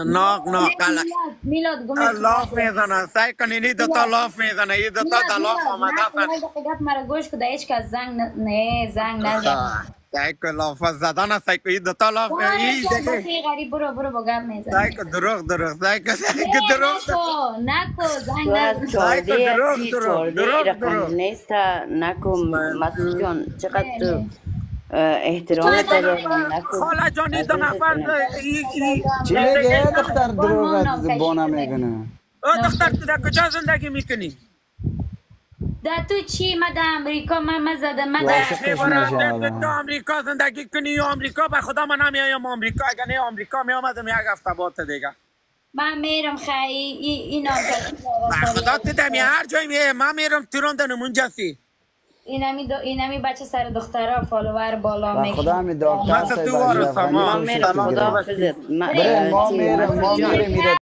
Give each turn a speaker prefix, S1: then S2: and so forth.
S1: ناق ناق قلق
S2: میلاد گمش
S1: لاف میزنن سعی کن اینی دوتا لاف میزنه این دوتا تا لاف آمده
S2: نه
S1: سن
S2: یه دقیقه مرا گوش کده هیچ کس زنگ نه زنگ نزن
S1: سعی کن لاف زدن سعی کن این دوتا لاف این
S2: بارشان
S1: دیگه
S2: بسی غریب برو با گپ
S1: سعی
S2: میزنه
S1: کن دروغ سعی کن
S2: نه
S1: دروغ
S2: نکو
S3: تو
S2: زنگ
S3: از
S2: نزن
S1: سعی کن
S3: چارده هستی، چارده رقم
S1: دروغ
S3: نیست. نکن مسعود جان، چقدر
S2: نه
S3: تو
S2: نه
S1: این
S3: احترامت
S1: دو
S3: دارم.
S1: نفر
S3: نکن
S1: خاله جان این دو
S3: عزیزت
S1: نفر
S3: من.
S4: چی
S1: زندگی
S4: میگه
S1: ایتان
S4: دختر
S2: ما
S4: دروغ
S2: نام
S4: بونا
S2: کشیده بگم
S4: میکنه؟
S1: او
S2: نام
S1: دختر تو
S2: کشیده
S1: در کجا زندگی میکنی؟
S2: در تو چی مده امریکا من زده
S4: تو
S2: مده
S4: عاشقش میشه
S1: تو
S4: حالا.
S1: آمریکا زندگی کنی یا آمریکا به خدا من نمیایم آمریکا اگر نه آمریکا میامدم یک هفته بعد دیگه
S2: من میرم خیلی این نام کشیده
S1: به خدا تو دمی هر جایی میه من میرم تورنتو اونجا سی
S2: اینمی بچه سر دخترها فالوور بالا
S4: و خدا
S2: میشه
S4: همین دکتر
S1: مثل
S4: سای
S1: تو
S4: بازی
S1: وارثم
S4: افغانی
S3: ما
S1: ها
S4: خوشش
S3: میرم،
S4: تو
S1: سلامت
S4: گرفت.
S1: باشی
S3: خداحافظت.
S4: برین ما
S3: چی
S4: میرم
S3: مسعود
S4: ما
S3: جان؟
S4: میرم